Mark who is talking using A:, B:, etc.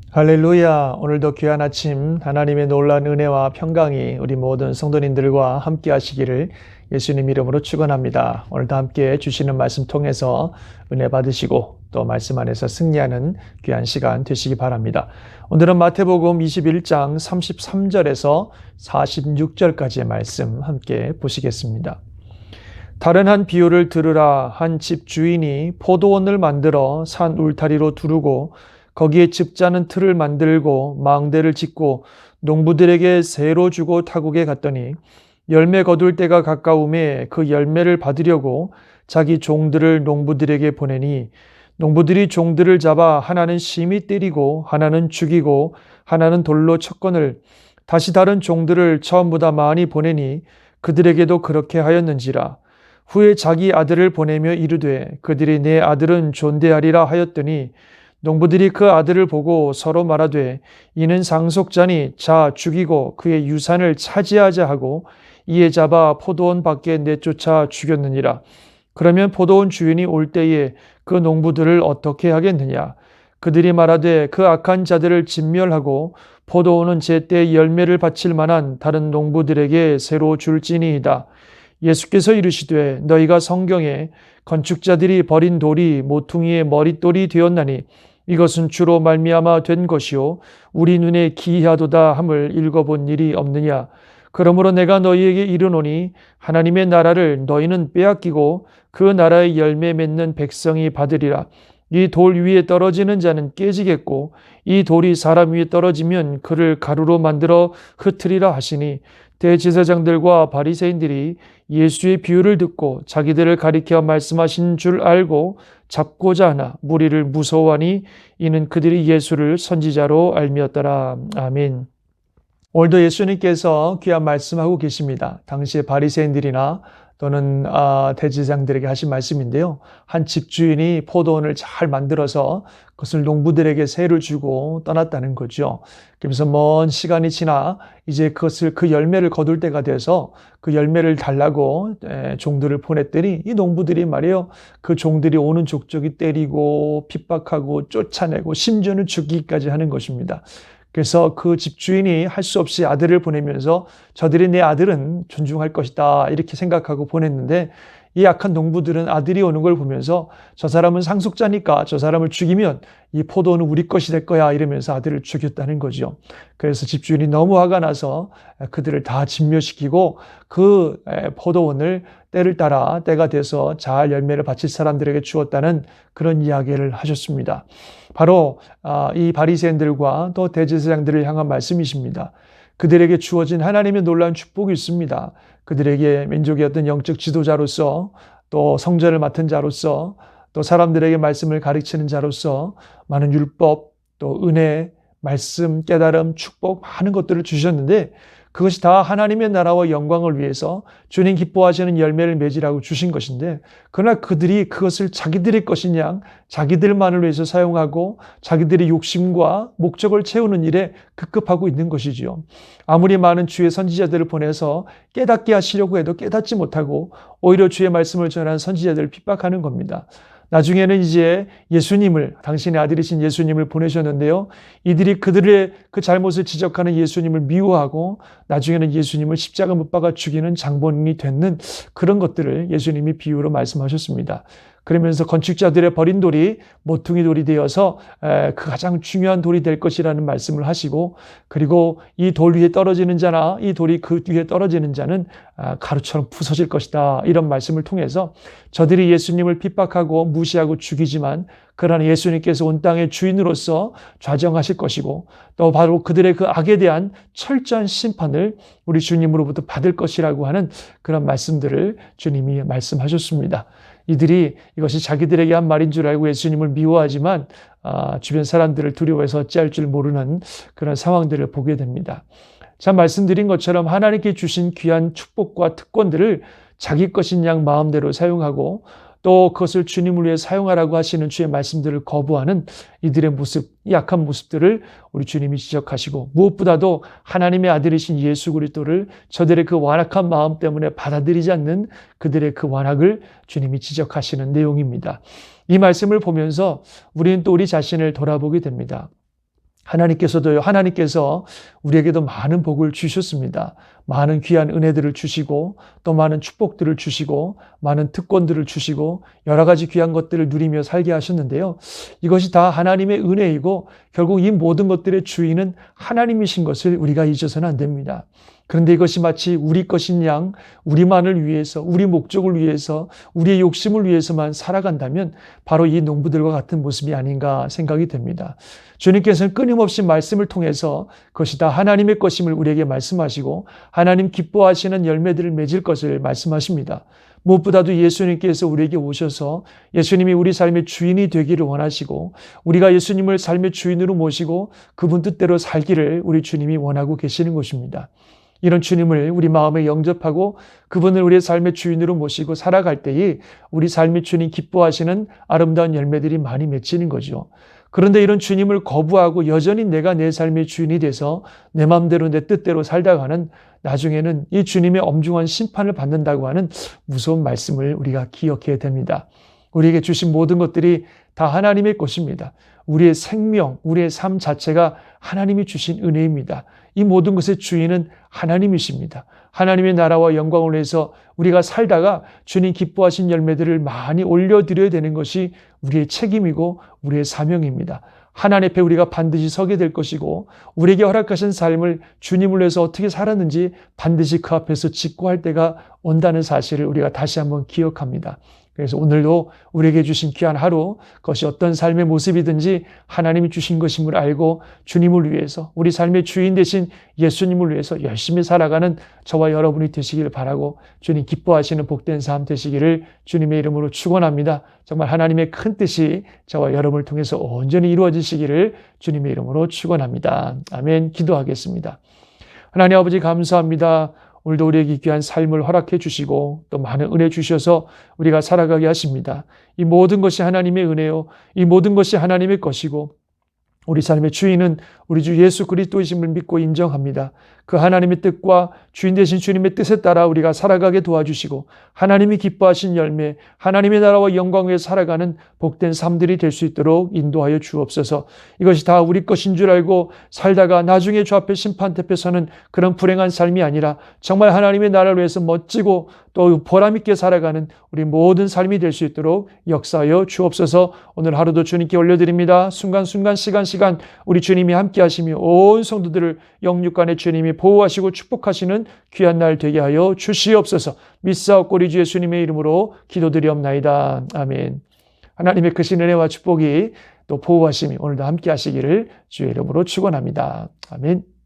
A: 할렐루야. 오늘도 귀한 아침 하나님의 놀라운 은혜와 평강이 우리 모든 성도님들과 함께 하시기를 예수님 이름으로 축원합니다. 오늘도 함께 주시는 말씀 통해서 은혜 받으시고 또 말씀 안에서 승리하는 귀한 시간 되시기 바랍니다. 오늘은 마태복음 21장 33절에서 46절까지의 말씀 함께 보시겠습니다. 다른 한 비유를 들으라. 한 집 주인이 포도원을 만들어 산 울타리로 두르고 거기에 즙자는 틀을 만들고 망대를 짓고 농부들에게 새로 주고 타국에 갔더니 열매 거둘 때가 가까움에 그 열매를 받으려고 자기 종들을 농부들에게 보내니 농부들이 종들을 잡아 하나는 심히 때리고 하나는 죽이고 하나는 돌로 쳤거늘 다시 다른 종들을 처음보다 많이 보내니 그들에게도 그렇게 하였는지라. 후에 자기 아들을 보내며 이르되 그들이 내 아들은 존대하리라 하였더니 농부들이 그 아들을 보고 서로 말하되 이는 상속자니 자 죽이고 그의 유산을 차지하자 하고 이에 잡아 포도원 밖에 내쫓아 죽였느니라. 그러면 포도원 주인이 올 때에 그 농부들을 어떻게 하겠느냐. 그들이 말하되 그 악한 자들을 진멸하고 포도원은 제때 열매를 바칠 만한 다른 농부들에게 새로 줄지니이다. 예수께서 이르시되 너희가 성경에 건축자들이 버린 돌이 모퉁이의 머릿돌이 되었나니 이것은 주로 말미암아 된 것이요 우리 눈에 기이하도다 함을 읽어본 일이 없느냐. 그러므로 내가 너희에게 이르노니 하나님의 나라를 너희는 빼앗기고 그 나라의 열매 맺는 백성이 받으리라. 이 돌 위에 떨어지는 자는 깨지겠고 이 돌이 사람 위에 떨어지면 그를 가루로 만들어 흩으리라 하시니 대제사장들과 바리새인들이 예수의 비유를 듣고 자기들을 가리켜 말씀하신 줄 알고 잡고자 하나 무리를 무서워하니 이는 그들이 예수를 선지자로 알미었더라. 아멘. 오늘도 예수님께서 귀한 말씀하고 계십니다. 당시에 바리새인들이나 또는 대제사장들에게 하신 말씀인데요. 한 집주인이 포도원을 잘 만들어서 그것을 농부들에게 세를 주고 떠났다는 거죠. 그러면서 먼 시간이 지나 이제 그 열매를 거둘 때가 돼서 그 열매를 달라고 종들을 보냈더니 이 농부들이 말이에요. 그 종들이 오는 족족이 때리고 핍박하고 쫓아내고 심지어는 죽이기까지 하는 것입니다. 그래서 그 집주인이 할 수 없이 아들을 보내면서 저들이 내 아들은 존중할 것이다 이렇게 생각하고 보냈는데 이 악한 농부들은 아들이 오는 걸 보면서 저 사람은 상속자니까 저 사람을 죽이면 이 포도는 우리 것이 될 거야 이러면서 아들을 죽였다는 거죠. 그래서 집주인이 너무 화가 나서 그들을 다 진멸시키고 그 포도원을 때를 따라 때가 돼서 잘 열매를 바칠 사람들에게 주었다는 그런 이야기를 하셨습니다. 바로 이 바리새인들과 또 대제사장들을 향한 말씀이십니다. 그들에게 주어진 하나님의 놀라운 축복이 있습니다. 그들에게 민족의 어떤 영적 지도자로서 또 성전을 맡은 자로서 또 사람들에게 말씀을 가르치는 자로서 많은 율법 또 은혜, 말씀, 깨달음, 축복 많은 것들을 주셨는데 그것이 다 하나님의 나라와 영광을 위해서 주님 기뻐하시는 열매를 맺으라고 주신 것인데 그러나 그들이 그것을 자기들의 것이냐 자기들만을 위해서 사용하고 자기들의 욕심과 목적을 채우는 일에 급급하고 있는 것이지요. 아무리 많은 주의 선지자들을 보내서 깨닫게 하시려고 해도 깨닫지 못하고 오히려 주의 말씀을 전하는 선지자들을 핍박하는 겁니다. 나중에는 이제 예수님을 당신의 아들이신 예수님을 보내셨는데요. 이들이 그들의 그 잘못을 지적하는 예수님을 미워하고 나중에는 예수님을 십자가 못 박아 죽이는 장본인이 되는 그런 것들을 예수님이 비유로 말씀하셨습니다. 그러면서 건축자들의 버린 돌이 모퉁이 돌이 되어서 그 가장 중요한 돌이 될 것이라는 말씀을 하시고 그리고 이 돌 위에 떨어지는 자나 이 돌이 그 위에 떨어지는 자는 가루처럼 부서질 것이다. 이런 말씀을 통해서 저들이 예수님을 핍박하고 무시하고 죽이지만 그러나 예수님께서 온 땅의 주인으로서 좌정하실 것이고 또 바로 그들의 그 악에 대한 철저한 심판을 우리 주님으로부터 받을 것이라고 하는 그런 말씀들을 주님이 말씀하셨습니다. 이들이 이것이 자기들에게 한 말인 줄 알고 예수님을 미워하지만 주변 사람들을 두려워해서 어찌할 줄 모르는 그런 상황들을 보게 됩니다. 참 말씀드린 것처럼 하나님께 주신 귀한 축복과 특권들을 자기 것인 양 마음대로 사용하고 또 그것을 주님을 위해 사용하라고 하시는 주의 말씀들을 거부하는 이들의 모습, 약한 모습들을 우리 주님이 지적하시고 무엇보다도 하나님의 아들이신 예수 그리스도를 저들의 그 완악한 마음 때문에 받아들이지 않는 그들의 그 완악을 주님이 지적하시는 내용입니다. 이 말씀을 보면서 우리는 또 우리 자신을 돌아보게 됩니다. 하나님께서 우리에게도 많은 복을 주셨습니다. 많은 귀한 은혜들을 주시고 또 많은 축복들을 주시고 많은 특권들을 주시고 여러 가지 귀한 것들을 누리며 살게 하셨는데요. 이것이 다 하나님의 은혜이고 결국 이 모든 것들의 주인은 하나님이신 것을 우리가 잊어서는 안 됩니다. 그런데 이것이 마치 우리 것인 양, 우리만을 위해서, 우리 목적을 위해서, 우리의 욕심을 위해서만 살아간다면 바로 이 농부들과 같은 모습이 아닌가 생각이 됩니다. 주님께서는 끊임없이 말씀을 통해서 그것이 다 하나님의 것임을 우리에게 말씀하시고 하나님 기뻐하시는 열매들을 맺을 것을 말씀하십니다. 무엇보다도 예수님께서 우리에게 오셔서 예수님이 우리 삶의 주인이 되기를 원하시고 우리가 예수님을 삶의 주인으로 모시고 그분 뜻대로 살기를 우리 주님이 원하고 계시는 것입니다. 이런 주님을 우리 마음에 영접하고 그분을 우리의 삶의 주인으로 모시고 살아갈 때에 우리 삶의 주님 기뻐하시는 아름다운 열매들이 많이 맺히는 거죠. 그런데 이런 주님을 거부하고 여전히 내가 내 삶의 주인이 돼서 내 마음대로 내 뜻대로 살다가는 나중에는 이 주님의 엄중한 심판을 받는다고 하는 무서운 말씀을 우리가 기억해야 됩니다. 우리에게 주신 모든 것들이 다 하나님의 것입니다. 우리의 생명, 우리의 삶 자체가 하나님이 주신 은혜입니다. 이 모든 것의 주인은 하나님이십니다. 하나님의 나라와 영광을 위해서 우리가 살다가 주님 기뻐하신 열매들을 많이 올려드려야 되는 것이 우리의 책임이고 우리의 사명입니다. 하나님 앞에 우리가 반드시 서게 될 것이고 우리에게 허락하신 삶을 주님을 위해서 어떻게 살았는지 반드시 그 앞에서 직고할 때가 온다는 사실을 우리가 다시 한번 기억합니다. 그래서 오늘도 우리에게 주신 귀한 하루, 그것이 어떤 삶의 모습이든지 하나님이 주신 것임을 알고 주님을 위해서 우리 삶의 주인 되신 예수님을 위해서 열심히 살아가는 저와 여러분이 되시기를 바라고 주님 기뻐하시는 복된 삶 되시기를 주님의 이름으로 축원합니다. 정말 하나님의 큰 뜻이 저와 여러분을 통해서 온전히 이루어지시기를 주님의 이름으로 축원합니다. 아멘. 기도하겠습니다. 하나님 아버지 감사합니다. 오늘도 우리에게 귀한 삶을 허락해 주시고 또 많은 은혜 주셔서 우리가 살아가게 하십니다. 이 모든 것이 하나님의 은혜요. 이 모든 것이 하나님의 것이고 우리 삶의 주인은 우리 주 예수 그리스도이심을 믿고 인정합니다. 그 하나님의 뜻과 주인 되신 주님의 뜻에 따라 우리가 살아가게 도와주시고 하나님이 기뻐하신 열매, 하나님의 나라와 영광 위에 살아가는 복된 삶들이 될 수 있도록 인도하여 주옵소서. 이것이 다 우리 것인 줄 알고 살다가 나중에 주 앞에 심판 앞에서는 그런 불행한 삶이 아니라 정말 하나님의 나라를 위해서 멋지고 또 보람 있게 살아가는 우리 모든 삶이 될 수 있도록 역사하여 주옵소서. 오늘 하루도 주님께 올려드립니다. 순간순간 시간 우리 주님이 함께 하시며 온 성도들을 영육간에 주님이 보호하시고 축복하시는 귀한 날 되게 하여 주시옵소서. 믿사옵고 우리 주 예수님의 이름으로 기도드리옵나이다. 아멘. 하나님의 크신 은혜와 축복이 또 보호하심이 오늘도 함께 하시기를 주의 이름으로 축원합니다. 아멘.